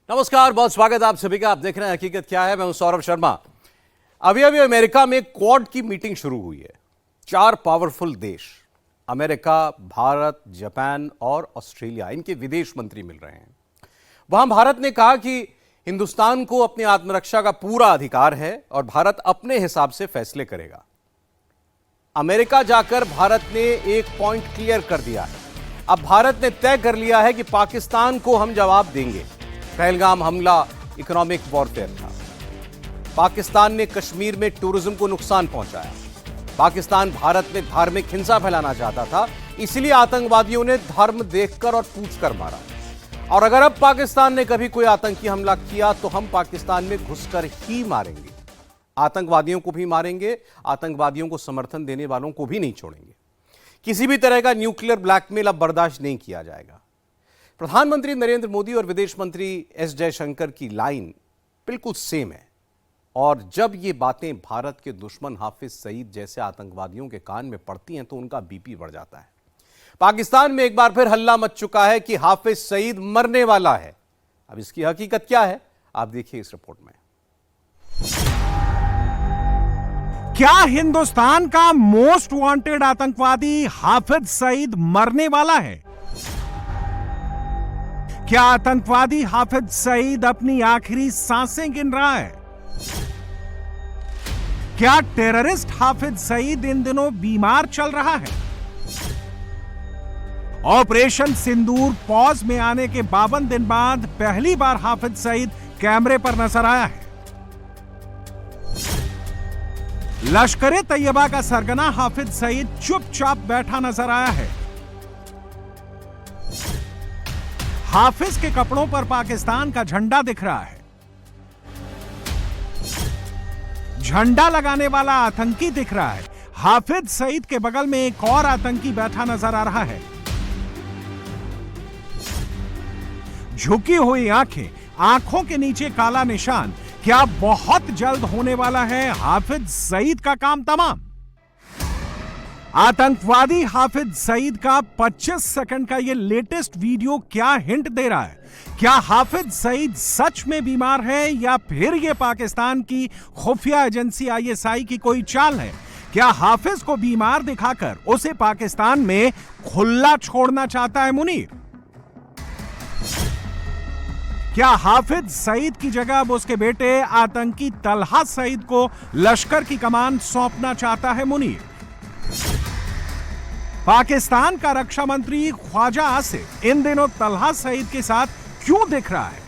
नमस्कार, बहुत स्वागत आप सभी का। आप देख रहे हैं हकीकत क्या है। मैं हूं सौरभ शर्मा। अभी अमेरिका में क्वाड की मीटिंग शुरू हुई है। 4 पावरफुल देश, अमेरिका, भारत, जापान और ऑस्ट्रेलिया, इनके विदेश मंत्री मिल रहे हैं। वहां भारत ने कहा कि हिंदुस्तान को अपनी आत्मरक्षा का पूरा अधिकार है और भारत अपने हिसाब से फैसले करेगा। अमेरिका जाकर भारत ने एक पॉइंट क्लियर कर दिया है। अब भारत ने तय कर लिया है कि पाकिस्तान को हम जवाब देंगे। पहलगाम हमला इकोनॉमिक वॉरफेयर था। पाकिस्तान ने कश्मीर में टूरिज्म को नुकसान पहुंचाया। पाकिस्तान भारत में धार्मिक हिंसा फैलाना चाहता था, इसलिए आतंकवादियों ने धर्म देखकर और पूछकर मारा। और अगर अब पाकिस्तान ने कभी कोई आतंकी हमला किया तो हम पाकिस्तान में घुसकर ही मारेंगे। आतंकवादियों को भी मारेंगे, आतंकवादियों को समर्थन देने वालों को भी नहीं छोड़ेंगे। किसी भी तरह का न्यूक्लियर ब्लैकमेल अब बर्दाश्त नहीं किया जाएगा। प्रधानमंत्री नरेंद्र मोदी और विदेश मंत्री एस जयशंकर की लाइन बिल्कुल सेम है। और जब ये बातें भारत के दुश्मन हाफिज सईद जैसे आतंकवादियों के कान में पड़ती हैं तो उनका बीपी बढ़ जाता है। पाकिस्तान में एक बार फिर हल्ला मच चुका है कि हाफिज सईद मरने वाला है। अब इसकी हकीकत क्या है, आप देखिए इस रिपोर्ट में। क्या हिंदुस्तान का मोस्ट वांटेड आतंकवादी हाफिज सईद मरने वाला है? क्या आतंकवादी हाफिज सईद अपनी आखिरी सांसें गिन रहा है? क्या टेररिस्ट हाफिज सईद इन दिनों बीमार चल रहा है? ऑपरेशन सिंदूर पॉज में आने के 52 दिन बाद पहली बार हाफिज सईद कैमरे पर नजर आया है। लश्कर तैयबा का सरगना हाफिज सईद चुपचाप बैठा नजर आया है। हाफिज के कपड़ों पर पाकिस्तान का झंडा दिख रहा है। झंडा लगाने वाला आतंकी दिख रहा है। हाफिज सईद के बगल में एक और आतंकी बैठा नजर आ रहा है। झुकी हुई आंखें, आंखों के नीचे काला निशान। क्या बहुत जल्द होने वाला है हाफिज सईद का काम तमाम? आतंकवादी हाफिज सईद का 25 सेकंड का यह लेटेस्ट वीडियो क्या हिंट दे रहा है? क्या हाफिज सईद सच में बीमार है या फिर यह पाकिस्तान की खुफिया एजेंसी आईएसआई की कोई चाल है? क्या हाफिज को बीमार दिखाकर उसे पाकिस्तान में खुला छोड़ना चाहता है मुनीर? क्या हाफिज सईद की जगह अब उसके बेटे आतंकी तलहा सईद को लश्कर की कमान सौंपना चाहता है मुनीर? पाकिस्तान का रक्षा मंत्री ख्वाजा आसिफ इन दिनों तलहा सईद के साथ क्यों दिख रहा है?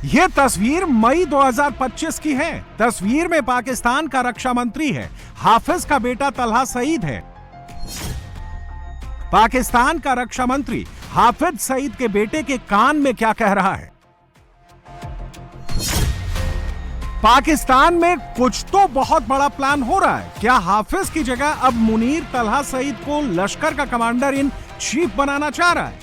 यह तस्वीर मई 2025 की है। तस्वीर में पाकिस्तान का रक्षा मंत्री है, हाफिज का बेटा तलहा सईद है। पाकिस्तान का रक्षा मंत्री हाफिज सईद के बेटे के कान में क्या कह रहा है? पाकिस्तान में कुछ तो बहुत बड़ा प्लान हो रहा है। क्या हाफिज की जगह अब मुनीर तलहा सईद को लश्कर का कमांडर इन चीफ बनाना चाह रहा है?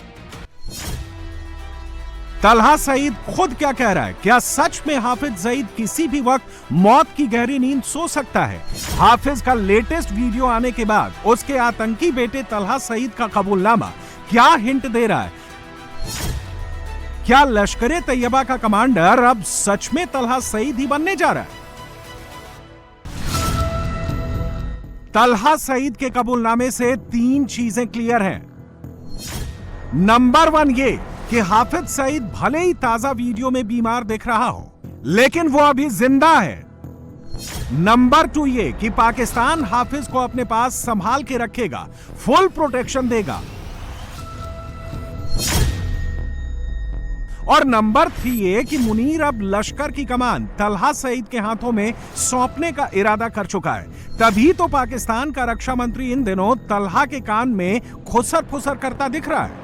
तलहा सईद खुद क्या कह रहा है? क्या सच में हाफिज सईद किसी भी वक्त मौत की गहरी नींद सो सकता है? हाफिज का लेटेस्ट वीडियो आने के बाद उसके आतंकी बेटे तलहा सईद का कबूलनामा क्या हिंट दे रहा है? क्या लश्कर तैयबा का कमांडर अब सच में तलहा सईद ही बनने जा रहा है? तलहा सईद के कबूलनामे से 3 चीजें क्लियर हैं। नंबर 1 ये कि हाफिज सईद भले ही ताजा वीडियो में बीमार दिख रहा हो, लेकिन वो अभी जिंदा है। नंबर 2 ये कि पाकिस्तान हाफिज को अपने पास संभाल के रखेगा, फुल प्रोटेक्शन देगा। और नंबर 3 ये कि मुनीर अब लश्कर की कमान तलहा सईद के हाथों में सौंपने का इरादा कर चुका है। तभी तो पाकिस्तान का रक्षा मंत्री इन दिनों तलहा के कान में खुसर फुसर करता दिख रहा है।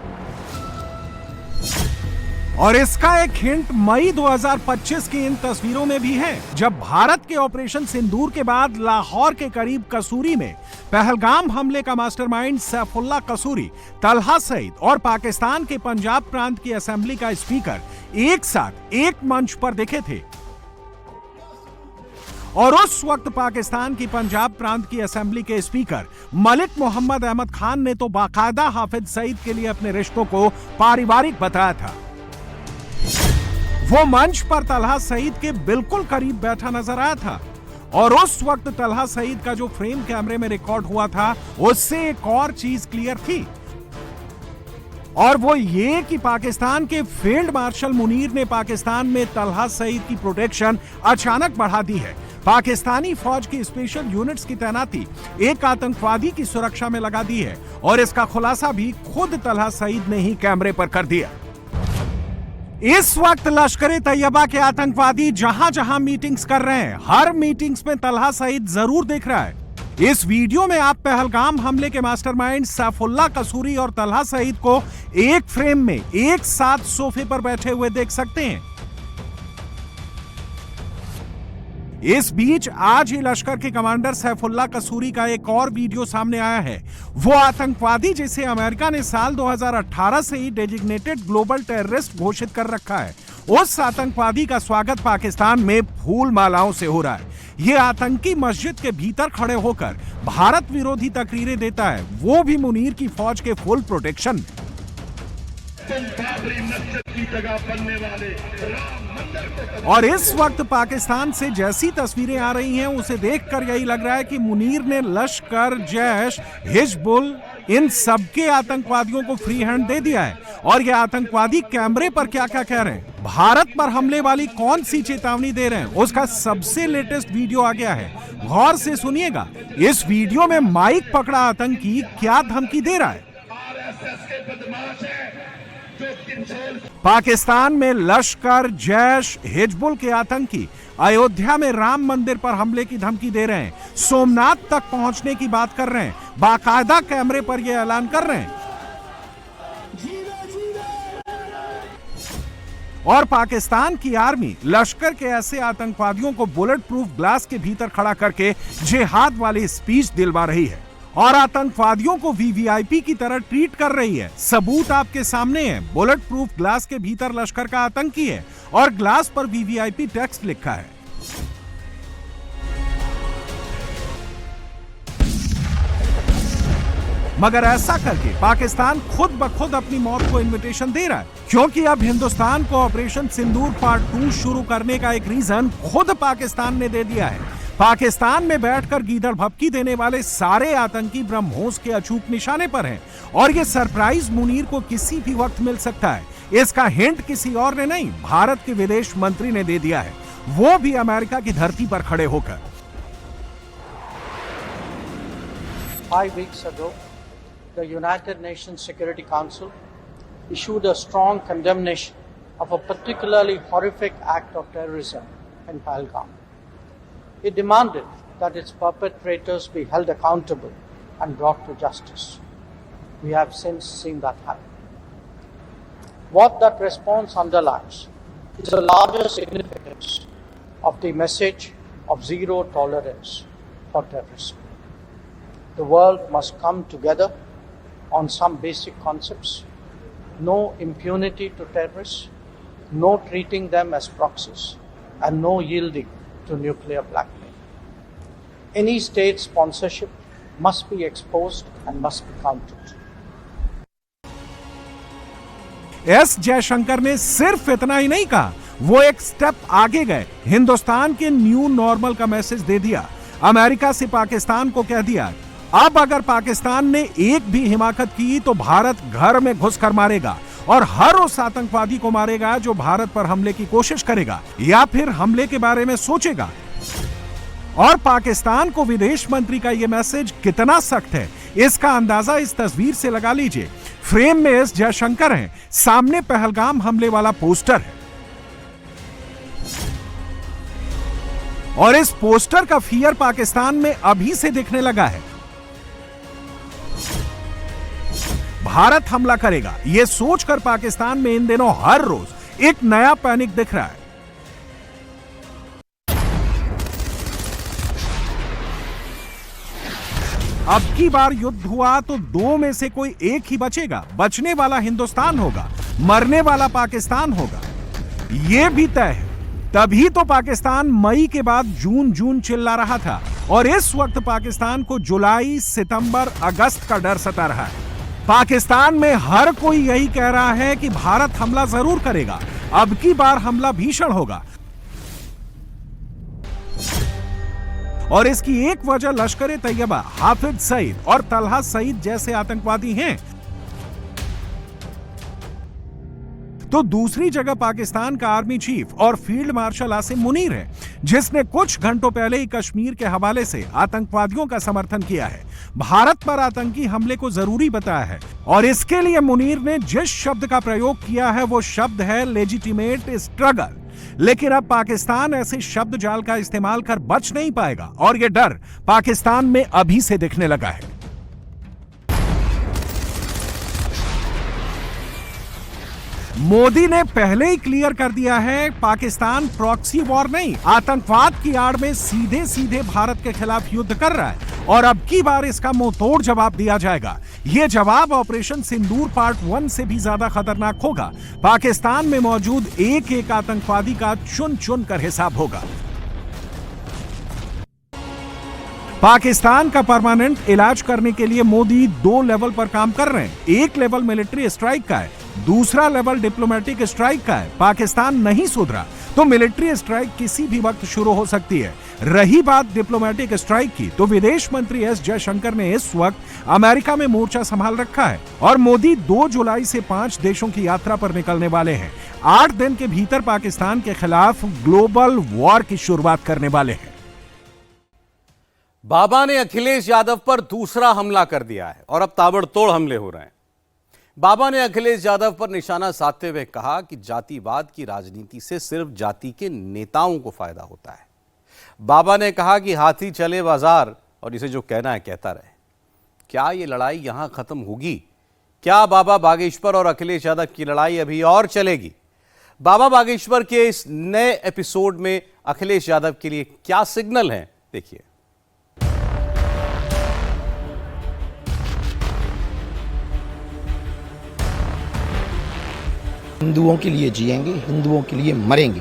और इसका एक हिंट मई 2025 की इन तस्वीरों में भी है, जब भारत के ऑपरेशन सिंदूर के बाद लाहौर के करीब कसूरी में पहलगाम हमले का मास्टरमाइंड सैफुल्लाह कसूरी, तलहा सईद और पाकिस्तान के पंजाब प्रांत की असेंबली का स्पीकर एक साथ एक मंच पर दिखे थे। और उस वक्त पाकिस्तान की पंजाब प्रांत की असेंबली के स्पीकर मलिक मोहम्मद अहमद खान ने तो बाकायदा हाफिज सईद के लिए अपने रिश्तों को पारिवारिक बताया था। वो मंच पर तलहा सईद के बिल्कुल करीब बैठा नजर आया था और उस वक्त तलहा सईद का जो फ्रेम कैमरे में रिकॉर्ड हुआ था उससे एक और चीज क्लियर थी, और वो ये कि पाकिस्तान के फील्ड मार्शल मुनीर ने पाकिस्तान में तलहा सईद की प्रोटेक्शन अचानक बढ़ा दी है। पाकिस्तानी फौज की स्पेशल यूनिट्स की तैनाती एक आतंकवादी की सुरक्षा में लगा दी है और इसका खुलासा भी खुद तलहा सईद ने ही कैमरे पर कर दिया। इस वक्त लश्कर तैयबा के आतंकवादी जहां जहां मीटिंग्स कर रहे हैं, हर मीटिंग्स में तलहा सईद जरूर देख रहा है। इस वीडियो में आप पहलगाम हमले के मास्टरमाइंड सैफुल्ला कसूरी और तलहा सईद को एक फ्रेम में एक साथ सोफे पर बैठे हुए देख सकते हैं। इस बीच आज ही लश्कर के कमांडर सैफुल्ला कसूरी का एक और वीडियो सामने आया है। वो आतंकवादी जिसे अमेरिका ने साल 2018 से ही डेजिग्नेटेड ग्लोबल टेररिस्ट घोषित कर रखा है, उस आतंकवादी का स्वागत पाकिस्तान में फूल मालाओं से हो रहा है। ये आतंकी मस्जिद के भीतर खड़े होकर भारत विरोधी तकरीरें देता है, वो भी मुनीर की फौज के फुल प्रोटेक्शन में। और इस वक्त पाकिस्तान से जैसी तस्वीरें आ रही हैं उसे देखकर यही लग रहा है कि मुनीर ने लश्कर, जैश, हिजबुल इन सबके आतंकवादियों को फ्री हैंड दे दिया है। और ये आतंकवादी कैमरे पर क्या क्या कह रहे हैं, भारत पर हमले वाली कौन सी चेतावनी दे रहे हैं, उसका सबसे लेटेस्ट वीडियो आ गया है। गौर से सुनिएगा, इस वीडियो में माइक पकड़ा आतंकी क्या धमकी दे रहा है। पाकिस्तान में लश्कर, जैश, हिजबुल के आतंकी अयोध्या में राम मंदिर पर हमले की धमकी दे रहे हैं, सोमनाथ तक पहुंचने की बात कर रहे हैं, बाकायदा कैमरे पर यह ऐलान कर रहे हैं। और पाकिस्तान की आर्मी लश्कर के ऐसे आतंकवादियों को बुलेट प्रूफ ग्लास के भीतर खड़ा करके जिहाद वाली स्पीच दिलवा रही है और आतंकवादियों को वीवीआईपी की तरह ट्रीट कर रही है। सबूत आपके सामने है, बुलेट प्रूफ ग्लास के भीतर लश्कर का आतंकी है और ग्लास पर वीवीआईपी टेक्स्ट लिखा है। मगर ऐसा करके पाकिस्तान खुद ब खुद अपनी मौत को इनविटेशन दे रहा है, क्योंकि अब हिंदुस्तान को ऑपरेशन सिंदूर पार्ट 2 शुरू करने का एक रीजन खुद पाकिस्तान ने दे दिया है। पाकिस्तान में बैठकर गीदड़ भपकी देने वाले सारे आतंकी ब्रह्मोस के अचूक निशाने पर हैं और ये सरप्राइज मुनीर को किसी भी वक्त मिल सकता है। इसका हिंट किसी और ने नहीं, भारत के विदेश मंत्री ने दे दिया है, वो भी अमेरिका की धरती पर खड़े होकर। 5 weeks ago, the United Nations Security Council issued a strong condemnation of a particularly horrific act of terrorism in Pahalgam. It demanded that its perpetrators be held accountable and brought to justice. We have since seen that happen. What that response underlines is the larger significance of the message of zero tolerance for terrorism. The world must come together on some basic concepts: no impunity to terrorists, no treating them as proxies, and no yielding to nuclear blackmail. Any state sponsorship must be exposed and must be countered. S Jaishankar ने सिर्फ इतना ही नहीं कहा, वो एक step आगे गए, हिंदुस्तान के न्यू नॉर्मल का मैसेज दे दिया। अमेरिका से पाकिस्तान को कह दिया, अब अगर पाकिस्तान ने एक भी हिमाकत की तो भारत घर में घुसकर मारेगा और हर उस आतंकवादी को मारेगा जो भारत पर हमले की कोशिश करेगा या फिर हमले के बारे में सोचेगा। और पाकिस्तान को विदेश मंत्री का यह मैसेज कितना सख्त है, इसका अंदाजा इस तस्वीर से लगा लीजिए। फ्रेम में एस जयशंकर हैं, सामने पहलगाम हमले वाला पोस्टर है और इस पोस्टर का फियर पाकिस्तान में अभी से दिखने लगा है। भारत हमला करेगा, यह सोचकर पाकिस्तान में इन दिनों हर रोज एक नया पैनिक दिख रहा है। अब की बार युद्ध हुआ तो दो में से कोई एक ही बचेगा, बचने वाला हिंदुस्तान होगा, मरने वाला पाकिस्तान होगा, यह भी तय है। तभी तो पाकिस्तान मई के बाद जून जून चिल्ला रहा था और इस वक्त पाकिस्तान को जुलाई, सितंबर, अगस्त का डर सता रहा है। पाकिस्तान में हर कोई यही कह रहा है कि भारत हमला जरूर करेगा, अब की बार हमला भीषण होगा और इसकी एक वजह लश्कर ए तैयबा, हाफिज सईद और तलहा सईद जैसे आतंकवादी हैं, तो दूसरी जगह पाकिस्तान का आर्मी चीफ और फील्ड मार्शल आसिम मुनीर है, जिसने कुछ घंटों पहले ही कश्मीर के हवाले से आतंकवादियों का समर्थन किया है, भारत पर आतंकी हमले को जरूरी बताया है। और इसके लिए मुनीर ने जिस शब्द का प्रयोग किया है वो शब्द है लेजिटिमेट स्ट्रगल। लेकिन अब पाकिस्तान ऐसे शब्द जाल का इस्तेमाल कर बच नहीं पाएगा और यह डर पाकिस्तान में अभी से दिखने लगा है। मोदी ने पहले ही क्लियर कर दिया है, पाकिस्तान प्रॉक्सी वॉर नहीं, आतंकवाद की आड़ में सीधे सीधे भारत के खिलाफ युद्ध कर रहा है और अब की बार इसका मुंहतोड़ जवाब दिया जाएगा। यह जवाब ऑपरेशन सिंदूर पार्ट 1 से भी ज्यादा खतरनाक होगा। पाकिस्तान में मौजूद एक एक आतंकवादी का चुन चुन कर हिसाब होगा। पाकिस्तान का परमानेंट इलाज करने के लिए मोदी 2 लेवल पर काम कर रहे हैं। एक लेवल मिलिट्री स्ट्राइक का है, दूसरा लेवल डिप्लोमेटिक स्ट्राइक का है। पाकिस्तान नहीं सुधरा तो मिलिट्री स्ट्राइक किसी भी वक्त शुरू हो सकती है। रही बात डिप्लोमेटिक स्ट्राइक की, तो विदेश मंत्री एस जयशंकर ने इस वक्त अमेरिका में मोर्चा संभाल रखा है और मोदी 2 जुलाई से 5 देशों की यात्रा पर निकलने वाले हैं। 8 दिन के भीतर पाकिस्तान के खिलाफ ग्लोबल वॉर की शुरुआत करने वाले हैं। बाबा ने अखिलेश यादव पर दूसरा हमला कर दिया है और अब ताबड़तोड़ हमले हो रहे हैं। बाबा ने अखिलेश यादव पर निशाना साधते हुए कहा कि जातिवाद की राजनीति से सिर्फ जाति के नेताओं को फायदा होता है। बाबा ने कहा कि हाथी चले बाजार और इसे जो कहना है कहता रहे। क्या ये लड़ाई यहां खत्म होगी? क्या बाबा बागेश्वर और अखिलेश यादव की लड़ाई अभी और चलेगी? बाबा बागेश्वर के इस नए एपिसोड में अखिलेश यादव के लिए क्या सिग्नल है, देखिए। हिंदुओं के लिए जिएंगे, हिंदुओं के लिए मरेंगे।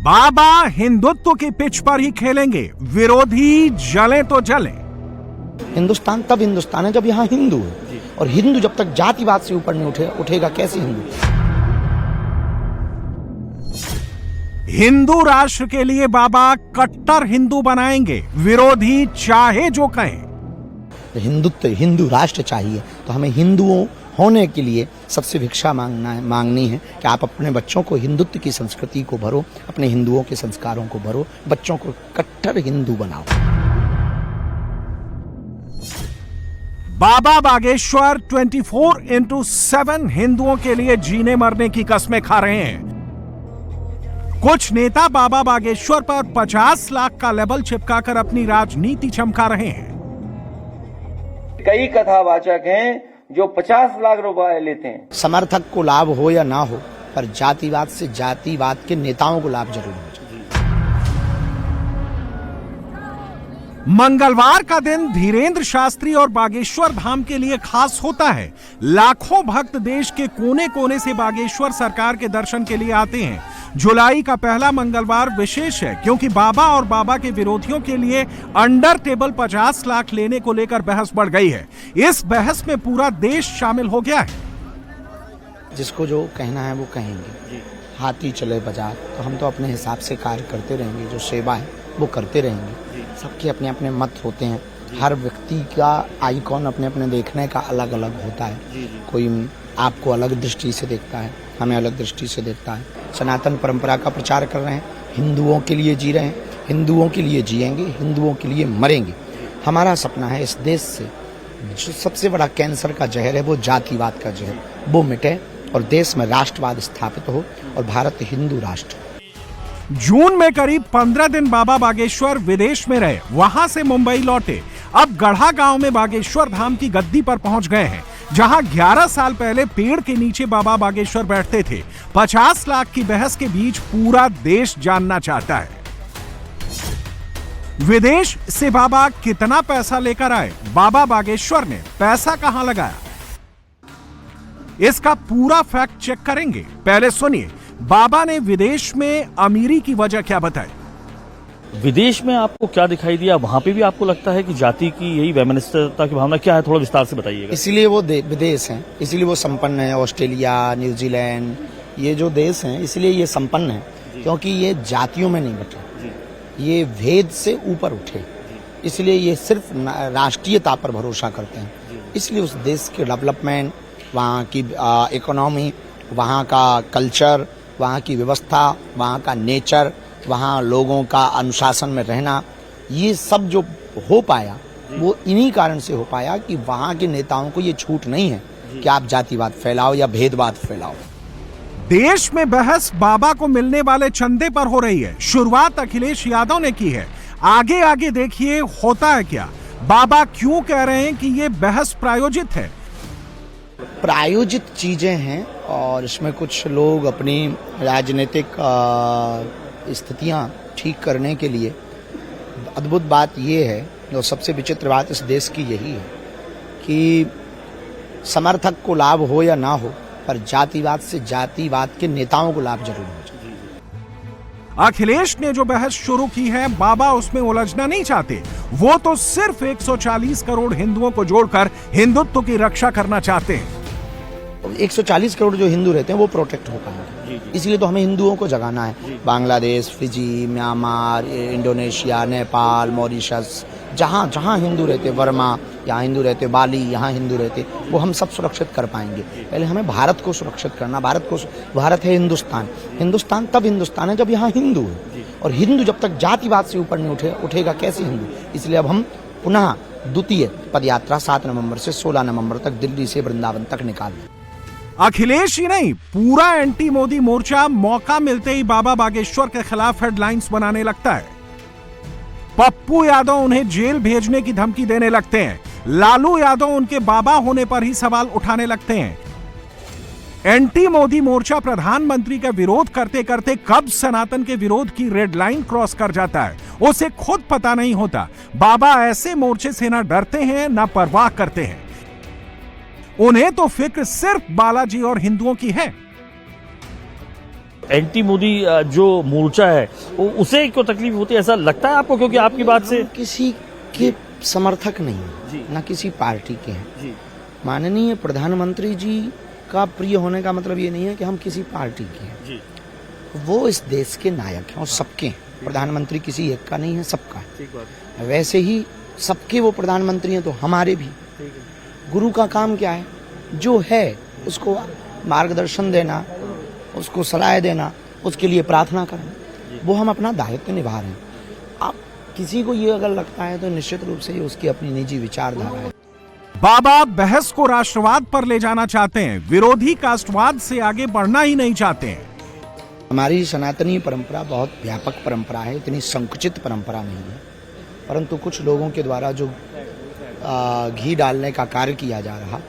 बाबा हिंदुत्व की पिच पर ही खेलेंगे, विरोधी जले तो जले। हिंदुस्तान तब हिंदुस्तान है जब यहाँ हिंदू है, और हिंदू जब तक जातिवाद से ऊपर नहीं उठेगा कैसे हिंदू? हिंदू राष्ट्र के लिए बाबा कट्टर हिंदू बनाएंगे, विरोधी चाहे जो कहें। हिंदुत्व, हिंदू राष्ट्र चाहिए तो हमें हिंदुओं होने के लिए सबसे भिक्षा मांगनी है कि आप अपने बच्चों को हिंदुत्व की संस्कृति को भरो, अपने हिंदुओं के संस्कारों को भरो, बच्चों को कट्टर हिंदू बनाओ। बाबा बागेश्वर 24/7 हिंदुओं के लिए जीने मरने की कस्में खा रहे हैं। कुछ नेता बाबा बागेश्वर पर 50 लाख का लेबल चिपकाकर अपनी राजनीति चमका रहे हैं। कई कथावाचक हैं जो 50 लाख रुपए लेते हैं। समर्थक को लाभ हो या ना हो, पर जातिवाद से जातिवाद के नेताओं को लाभ जरूर हो। मंगलवार का दिन धीरेन्द्र शास्त्री और बागेश्वर धाम के लिए खास होता है। लाखों भक्त देश के कोने कोने से बागेश्वर सरकार के दर्शन के लिए आते हैं। जुलाई का पहला मंगलवार विशेष है क्योंकि बाबा और बाबा के विरोधियों के लिए अंडर टेबल 50 लाख लेने को लेकर बहस बढ़ गई है। इस बहस में पूरा देश शामिल हो गया है। जिसको जो कहना है वो कहेंगे। हाथी चले बाजार, तो हम तो अपने हिसाब से कार्य करते रहेंगे, जो सेवा है वो करते रहेंगे। सबके अपने अपने मत होते हैं, हर व्यक्ति का आइकॉन अपने अपने देखने का अलग अलग होता है। कोई आपको अलग दृष्टि से देखता है, हमें अलग दृष्टि से देखता है। सनातन परंपरा का प्रचार कर रहे हैं, हिंदुओं के लिए जी रहे हैं, हिंदुओं के लिए जिएंगे, हिंदुओं के लिए मरेंगे। हमारा सपना है इस देश से जो सबसे बड़ा कैंसर का जहर है, वो जातिवाद का जहर, वो मिटे और देश में राष्ट्रवाद स्थापित हो और भारत हिंदू राष्ट्र। जून में करीब 15 दिन बाबा बागेश्वर विदेश में रहे, वहां से मुंबई लौटे। अब गढ़ा गांव में बागेश्वर धाम की गद्दी पर पहुंच गए हैं, जहां 11 साल पहले पेड़ के नीचे बाबा बागेश्वर बैठते थे। 50 लाख की बहस के बीच पूरा देश जानना चाहता है, विदेश से बाबा कितना पैसा लेकर आए, बाबा बागेश्वर ने पैसा कहां लगाया, इसका पूरा फैक्ट चेक करेंगे। पहले सुनिए बाबा ने विदेश में अमीरी की वजह क्या बताई। विदेश में आपको क्या दिखाई दिया, वहां पे भी आपको लगता है कि जाति की यही वैमनस्यता की भावना क्या है, थोड़ा विस्तार से बताइएगा। इसीलिए वो विदेश हैं, इसीलिए वो संपन्न है। ऑस्ट्रेलिया, न्यूजीलैंड, ये जो देश हैं इसलिए ये संपन्न है क्योंकि ये जातियों में नहीं बटे, ये भेद से ऊपर उठे, इसलिए ये सिर्फ राष्ट्रीयता पर भरोसा करते हैं। इसलिए उस देश के डेवलपमेंट, वहाँ की इकोनॉमी, वहाँ का कल्चर, वहाँ की व्यवस्था, वहाँ का नेचर, वहाँ लोगों का अनुशासन में रहना, ये सब जो हो पाया वो इन्हीं कारण से हो पाया कि वहाँ के नेताओं को ये छूट नहीं है कि आप जातिवाद फैलाओ या भेदभाव फैलाओ। देश में बहस बाबा को मिलने वाले चंदे पर हो रही है। शुरुआत अखिलेश यादव ने की है। आगे आगे देखिए होता है क्या। बाबा क्यों कह रहे हैं कि ये बहस प्रायोजित है? प्रायोजित चीजें हैं और इसमें कुछ लोग अपनी राजनीतिक स्थितियां ठीक करने के लिए, अद्भुत बात ये है और सबसे विचित्र बात इस देश की यही है कि समर्थक को लाभ हो या ना हो, पर जातिवाद से जातिवाद के नेताओं को लाभ जरूर हो। अखिलेश ने जो बहस शुरू की है, बाबा उसमें उलझना नहीं चाहते। वो तो सिर्फ 140 करोड़ हिंदुओं को जोड़कर हिंदुत्व की रक्षा करना चाहते हैं। 140 करोड़ जो हिंदू रहते हैं वो प्रोटेक्ट हो पाएंगे, इसलिए तो हमें हिंदुओं को जगाना है। Bangladesh, Fiji, Myanmar, Indonesia, Nepal, Mauritius, जहाँ जहाँ हिंदू रहते, वर्मा यहाँ हिंदू रहते, बाली यहाँ हिंदू रहते, वो हम सब सुरक्षित कर पाएंगे। पहले हमें भारत को सुरक्षित करना। भारत है हिंदुस्तान। हिंदुस्तान तब हिंदुस्तान है जब यहाँ हिंदू है, और हिंदू जब तक जातिवाद से ऊपर नहीं उठेगा कैसे हिंदू। इसलिए अब हम पुनः द्वितीय पदयात्रा 7 नवंबर से 16 नवंबर तक दिल्ली से वृंदावन तक निकाल दें। अखिलेश ही नहीं, पूरा एंटी मोदी मोर्चा मौका मिलते ही बाबा बागेश्वर के खिलाफ हेडलाइंस बनाने लगता है। पप्पू यादव उन्हें जेल भेजने की धमकी देने लगते हैं। लालू यादव उनके बाबा होने पर ही सवाल उठाने लगते हैं। एंटी मोदी मोर्चा प्रधानमंत्री का विरोध करते करते कब सनातन के विरोध की रेड लाइन क्रॉस कर जाता है, उसे खुद पता नहीं होता। बाबा ऐसे मोर्चे से ना डरते हैं ना परवाह करते हैं। उन्हें तो फिक्र सिर्फ बालाजी और हिंदुओं की है। एंटी मोदी जो मोर्चा है उसे क्यों तकलीफ होती है, ऐसा लगता है आपको? क्योंकि आपकी बात से किसी के समर्थक नहीं है, ना किसी पार्टी के हैं। माननीय प्रधानमंत्री जी का प्रिय होने का मतलब ये नहीं है कि हम किसी पार्टी के हैं। वो इस देश के नायक हैं और सबके हैं। प्रधानमंत्री किसी एक का नहीं है, सबका है। वैसे ही सबके वो प्रधानमंत्री हैं तो हमारे भी। गुरु का काम क्या है? जो है उसको मार्गदर्शन देना, उसको सलाह देना, उसके लिए प्रार्थना करना। वो हम अपना दायित्व निभा रहे हैं। आप किसी को ये अगर लगता है तो निश्चित रूप से ये उसकी अपनी निजी विचारधारा है। बाबा बहस को राष्ट्रवाद पर ले जाना चाहते हैं, विरोधी कास्टवाद से आगे बढ़ना ही नहीं चाहते हैं। हमारी सनातनी परंपरा बहुत व्यापक परंपरा है, इतनी संकुचित परंपरा नहीं है। परंतु कुछ लोगों के द्वारा जो घी डालने का कार्य किया जा रहा,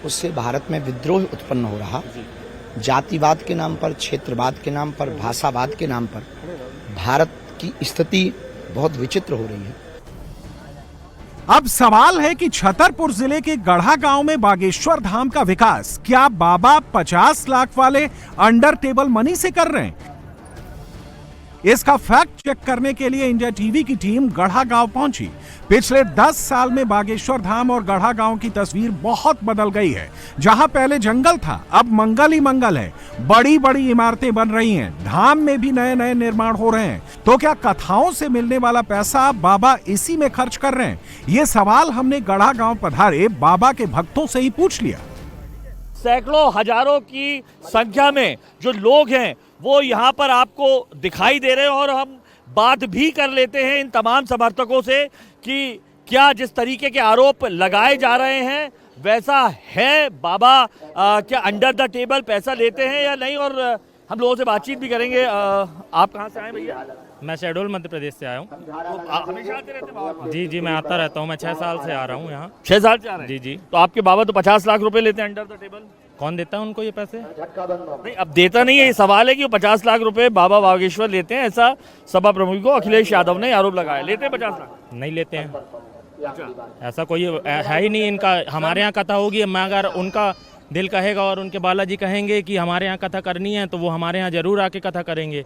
उससे भारत में विद्रोह उत्पन्न हो रहा। जातिवाद के नाम पर, क्षेत्रवाद के नाम पर, भाषावाद के नाम पर भारत की स्थिति बहुत विचित्र हो रही है। अब सवाल है कि छतरपुर जिले के गढ़ा गांव में बागेश्वर धाम का विकास क्या बाबा 50 लाख वाले अंडर टेबल मनी से कर रहे हैं? इसका फैक्ट चेक करने के लिए इंडिया टीवी की टीम गढ़ा गांव पहुंची। पिछले 10 साल में बागेश्वर धाम और गढ़ा गांव की तस्वीर बहुत बदल गई है। जहां पहले जंगल था, अब मंगल ही मंगल है। बड़ी बड़ी इमारतें बन रही हैं, धाम में भी नए नए निर्माण हो रहे हैं। तो क्या कथाओं से मिलने वाला पैसा बाबा इसी में खर्च कर रहे हैं? ये सवाल हमने गढ़ा गांव पधारे बाबा के भक्तों से ही पूछ लिया। सैकड़ों हजारों की संख्या में जो लोग हैं वो यहाँ पर आपको दिखाई दे रहे हैं, और हम बात भी कर लेते हैं इन तमाम समर्थकों से कि क्या जिस तरीके के आरोप लगाए जा रहे हैं वैसा है। बाबा क्या अंडर द टेबल पैसा लेते हैं या नहीं, और हम लोगों से बातचीत भी करेंगे। आप कहाँ से आए भैया? मैं शहडोल मध्य प्रदेश से आया हूँ। तो हमेशा आते रहते बाबा? जी जी, मैं आता रहता हूँ। मैं 6 साल से आ रहा हूँ यहाँ। 6 साल से आ रहे हैं? जी जी। तो आपके बाबा तो 50 लाख रुपए लेते हैं अंडर द टेबल। कौन देता है उनको ये पैसे? नहीं, अब देता नहीं है, ये सवाल है कि वो 50 लाख रुपए बाबा बागेश्वर लेते हैं, ऐसा सभा प्रमुख को अखिलेश यादव ने आरोप लगाया। लेते हैं 50 लाख? नहीं लेते हैं, ऐसा कोई है ही नहीं इनका। हमारे यहाँ कथा होगी, मैं अगर उनका दिल कहेगा और उनके बालाजी कहेंगे कि हमारे यहाँ कथा करनी है तो वो हमारे यहाँ जरूर आके कथा करेंगे।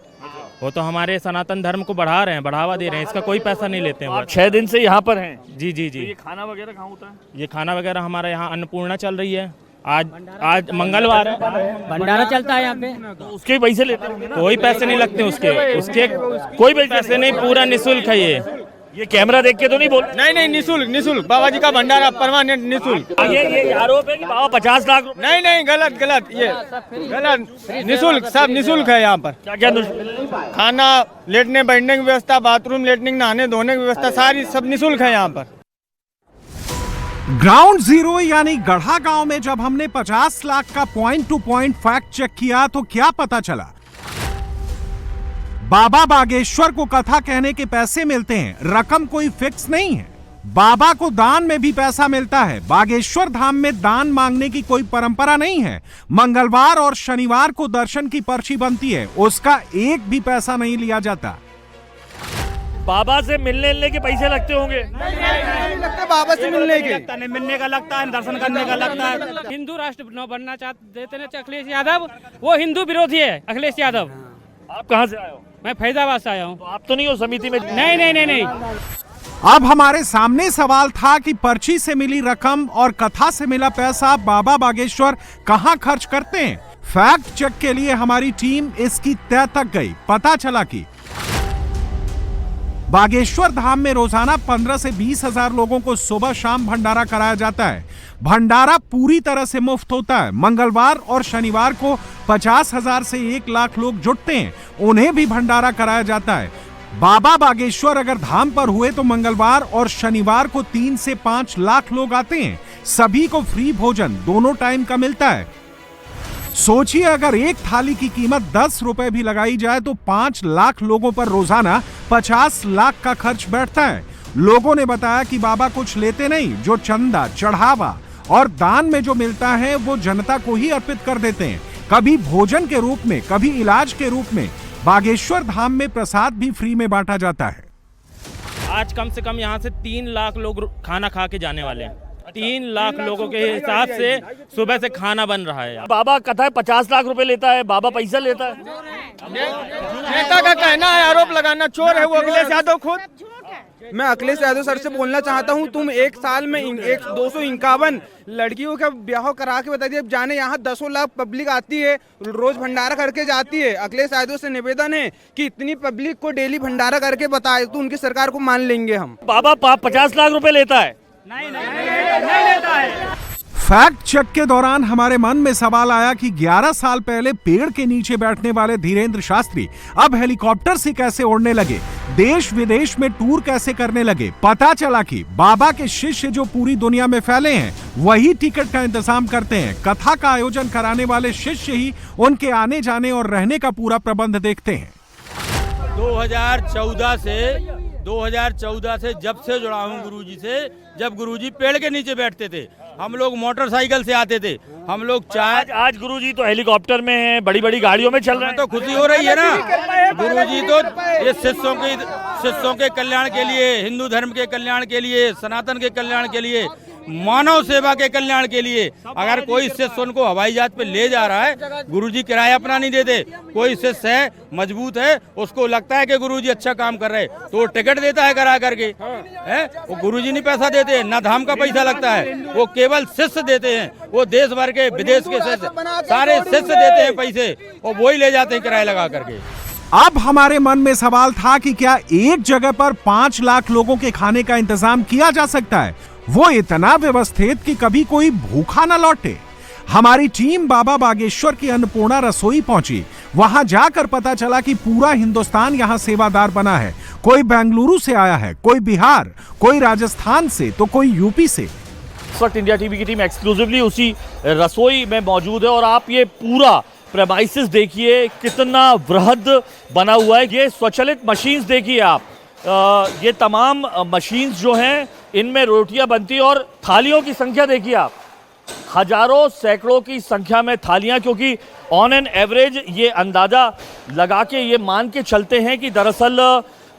वो तो हमारे सनातन धर्म को बढ़ा रहे हैं, बढ़ावा दे रहे हैं, इसका कोई पैसा नहीं लेते हैं। आप 6 दिन से यहाँ पर हैं। जी जी जी। ये खाना वगैरह कहाँ होता है? ये खाना वगैरह हमारे यहाँ अन्नपूर्णा चल रही है। आज मंगलवार है, भंडारा चलता है यहाँ पे। तो उसके पैसे लेते होंगे ना? कोई पैसे नहीं लगते उसके कोई पैसे नहीं, पूरा निःशुल्क है ये कैमरा देख के तो नहीं बोल? नहीं निःशुल्क बाबा जी का भंडारा परमानेंट निःशुल्क। ये आरोप है कि बाबा 50 लाख रुपए। नहीं गलत ये गलत, निःशुल्क सब निःशुल्क है यहाँ पर। क्या खाना, लेटने बैठने की व्यवस्था, बाथरूम, लेटरिंग, नहाने धोने की व्यवस्था सारी सब निःशुल्क है यहाँ पर। ग्राउंड जीरो यानी गढ़ा गांव में जब हमने 50 लाख का point to point fact check किया तो क्या पता चला? बाबा बागेश्वर को कथा कहने के पैसे मिलते हैं, रकम कोई फिक्स नहीं है। बाबा को दान में भी पैसा मिलता है। बागेश्वर धाम में दान मांगने की कोई परंपरा नहीं है। मंगलवार और शनिवार को दर्शन की पर्ची बनती है, उसका एक भी पैसा नहीं लिया जाता। बाबा से मिलने के पैसे लगते होंगे? नहीं लगता बाबा से मिलने के, नहीं मिलने का लगता है, दर्शन करने का लगता है। हिंदू राष्ट्र बनना चाहते हैं अखिलेश यादव, वो हिंदू विरोधी है अखिलेश यादव। आप कहाँ से आए हो? मैं फैजाबाद से आया हूँ। तो आप तो नहीं हो समिति में? नहीं। अब हमारे सामने सवाल था कि पर्ची से मिली रकम और कथा से मिला पैसा बाबा बागेश्वर कहां खर्च करते हैं। फैक्ट चेक के लिए हमारी टीम इसकी तह तक गई। पता चला कि बागेश्वर धाम में रोजाना 15 से 20 हजार लोगों को सुबह शाम भंडारा कराया जाता है। भंडारा पूरी तरह से मुफ्त होता है। मंगलवार और शनिवार को 50,000 से 1 लाख लोग जुटते हैं, उन्हें भी भंडारा कराया जाता है। बाबा बागेश्वर अगर धाम पर हुए तो मंगलवार और शनिवार को 3 से 5 लाख लोग आते हैं। सभी को फ्री भोजन दोनों टाइम का मिलता है। सोचिए अगर एक थाली की कीमत 10 रुपए भी लगाई जाए तो 5 लाख लोगों पर रोजाना 50 लाख का खर्च बैठता है। लोगों ने बताया कि बाबा कुछ लेते नहीं, जो चंदा, चढ़ावा और दान में जो मिलता है वो जनता को ही अर्पित कर देते हैं। कभी भोजन के रूप में, कभी इलाज के रूप में। बागेश्वर धाम में प्रसाद भी फ्री में बांटा जाता है। आज कम से कम यहाँ से 3 लाख लोग खाना खा के जाने वाले हैं। 3 लाख लोगों के हिसाब से सुबह से खाना बन रहा है। बाबा कथा है 50 लाख रुपए लेता है, बाबा पैसा लेता है। नेता का कहना है, आरोप लगाना, चोर है वो अखिलेश यादव खुद। मैं अखिलेश यादव सर से बोलना चाहता हूं, तुम एक साल में 251 लड़कियों का ब्याह करा के बता दिए। जाने यहाँ 10 लाख पब्लिक आती है, रोज भंडारा करके जाती है। अखिलेश यादव से निवेदन है कि इतनी पब्लिक को डेली भंडारा करके बताए तो उनकी सरकार को मान लेंगे हम। बाबा 50 लाख रुपए लेता है? नहीं लेता है। फैक्ट चेक के दौरान हमारे मन में सवाल आया कि 11 साल पहले पेड़ के नीचे बैठने वाले धीरेन्द्र शास्त्री अब हेलीकॉप्टर से कैसे उड़ने लगे, देश विदेश में टूर कैसे करने लगे। पता चला कि बाबा के शिष्य जो पूरी दुनिया में फैले हैं वही टिकट का इंतजाम करते हैं। कथा का आयोजन कराने वाले शिष्य ही उनके आने जाने और रहने का पूरा प्रबंध देखते हैं। 2014 से जब से जुड़ा हूँ गुरुजी से, जब गुरुजी पेड़ के नीचे बैठते थे, हम लोग मोटरसाइकिल से आते थे। हम लोग आज गुरुजी तो हेलीकॉप्टर में हैं, बड़ी बड़ी गाड़ियों में चल रहे हैं, तो खुशी हो रही है ना। गुरुजी तो ये शिष्यों के कल्याण के लिए, हिंदू धर्म के कल्याण के लिए, सनातन के कल्याण के लिए, मानव सेवा के कल्याण के लिए। अगर कोई शिष्य उनको हवाई जहाज पे ले जा रहा है, गुरुजी किराया अपना नहीं देते। कोई शिष्य है, मजबूत है, उसको लगता है कि गुरुजी अच्छा काम कर रहे हैं तो वो टिकट देता है करा करके, है वो गुरुजी नहीं पैसा देते, ना धाम का पैसा लगता है, वो केवल शिष्य देते हैं। वो देश भर के, विदेश के शिष्य, सारे शिष्य देते हैं पैसे और वही ले जाते हैं किराया लगा करके। अब हमारे मन में सवाल था कि क्या एक जगह पर 5 लाख लोगों के खाने का इंतजाम किया जा सकता है, वो इतना व्यवस्थित कि कभी कोई भूखा न लौटे। हमारी टीम बाबा बागेश्वर की अन्नपूर्णा रसोई पहुंची। वहां जाकर पता चला कि पूरा हिंदुस्तान यहां सेवादार बना है। कोई बेंगलुरु से आया है, कोई बिहार, कोई राजस्थान से, तो कोई यूपी से। इस वक्त इंडिया टीवी की टीम एक्सक्लूसिवली उसी रसोई में मौजूद है और आप ये पूरा प्रेमाइसिस देखिए, कितना वृहद बना हुआ है। ये स्वचालित मशीन्स देखिए आप, ये तमाम मशीन्स जो हैं इनमें रोटियां बनती हैं और थालियों की संख्या देखिए आप, हजारों सैकड़ों की संख्या में थालियां, क्योंकि ऑन एन एवरेज ये अंदाज़ा लगा के ये मान के चलते हैं कि दरअसल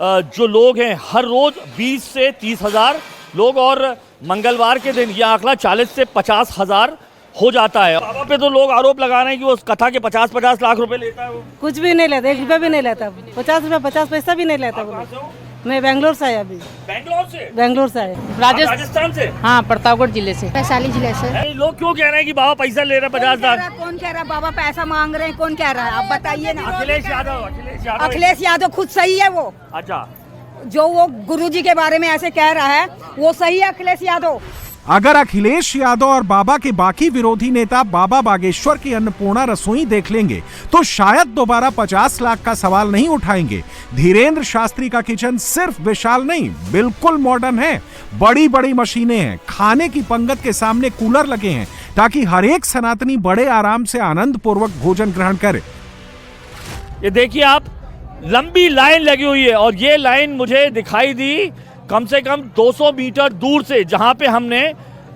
जो लोग हैं हर रोज़ 20 से 30 हज़ार लोग, और मंगलवार के दिन ये आंकड़ा 40 से 50 हज़ार हो जाता है। बाबा पे तो लोग आरोप लगा रहे हैं कि वो उस कथा के 50-50 लाख रुपए लेता है। वो कुछ भी नहीं लेता, 1 रुपया भी नहीं लेता, 50 रुपया 50 पैसा भी नहीं लेता। मैं बेंगलोर से आया अभी। बेंगलोर से आया। राजस्थान से? हाँ, प्रतापगढ़ जिले से। वैशाली जिले से। लोग क्यों कह रहे हैं कि बाबा पैसा ले रहे हैं 50 लाख? कौन कह रहा है बाबा पैसा मांग रहे हैं? कौन कह रहा है? आप बताइए ना। अखिलेश यादव खुद सही है वो। अच्छा, जो वो गुरुजी के बारे में ऐसे कह रहा है वो सही है अखिलेश यादव। अगर अखिलेश यादव और बाबा के बाकी विरोधी नेता बाबा बागेश्वर की अन्नपूर्णा रसोई देख लेंगे तो शायद दोबारा 50 लाख का सवाल नहीं उठाएंगे। धीरेन्द्र शास्त्री का किचन सिर्फ विशाल नहीं, बिल्कुल मॉडर्न है। बड़ी बड़ी मशीनें हैं, खाने की पंगत के सामने कूलर लगे हैं ताकि हर एक सनातनी बड़े आराम से आनंद पूर्वक भोजन ग्रहण करे। ये देखिए आप, लंबी लाइन लगी हुई है और ये लाइन मुझे दिखाई दी कम से कम 200 मीटर दूर से, जहां पे हमने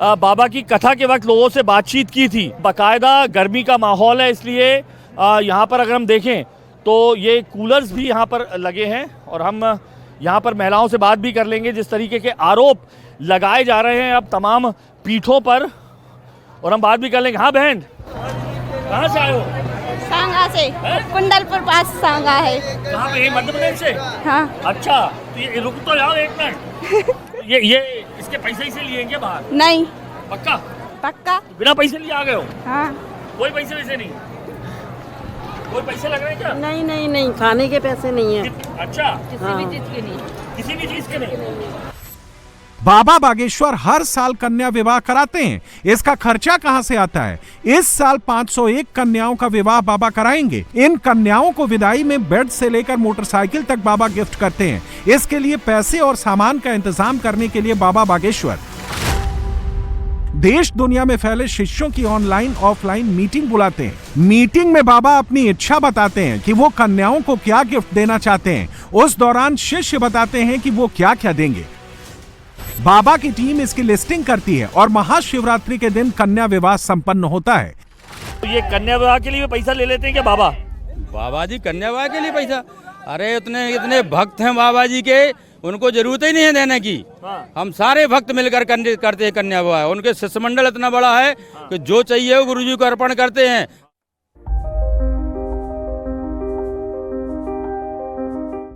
बाबा की कथा के वक्त लोगों से बातचीत की थी। बाकायदा गर्मी का माहौल है, इसलिए यहाँ पर अगर हम देखें तो ये कूलर्स भी यहाँ पर लगे हैं और हम यहाँ पर महिलाओं से बात भी कर लेंगे। जिस तरीके के आरोप लगाए जा रहे हैं अब तमाम पीठों पर, और हम बात भी कर लेंगे। हाँ बहन, कहाँ से आए हो? सांगा से। कुंडलपुर पास सांगा है। कहाँ पे? मध्य प्रदेश से? हाँ। अच्छा, तो ये रुक तो जाओ एक मिनट। ये इसके पैसे ही से लिए क्या बाहर? नहीं। पक्का? पक्का। बिना पैसे लिए आ गए हो? हाँ। कोई पैसे वैसे नहीं? कोई पैसे लग रहे हैं क्या? नहीं नहीं नहीं, खाने के पैसे नहीं है। अच्छा, किसी भी चीज के नहीं। किसी भी चीज के नहीं। बाबा बागेश्वर हर साल कन्या विवाह कराते हैं। इसका खर्चा कहां से आता है? इस साल 501 कन्याओं का विवाह बाबा कराएंगे। इन कन्याओं को विदाई में बेड से लेकर मोटरसाइकिल तक बाबा गिफ्ट करते हैं। इसके लिए पैसे और सामान का इंतजाम करने के लिए बाबा बागेश्वर देश दुनिया में फैले शिष्यों की ऑनलाइन ऑफलाइन मीटिंग बुलाते हैं। मीटिंग में बाबा अपनी इच्छा बताते हैं कि वो कन्याओं को क्या गिफ्ट देना चाहते हैं। उस दौरान शिष्य बताते हैं कि वो क्या क्या देंगे। बाबा की टीम इसकी लिस्टिंग करती है और महाशिवरात्रि के दिन कन्या विवाह संपन्न होता है। तो ये कन्या विवाह के लिए पैसा ले लेते हैं क्या बाबा? बाबा जी कन्या विवाह के लिए पैसा? अरे इतने भक्त हैं बाबा जी के, उनको जरूरत ही नहीं है देने की। हम सारे भक्त मिलकर करते हैं कन्या विवाह। उनके शिष्य मंडल इतना बड़ा है कि जो चाहिए वो गुरुजी को अर्पण करते हैं।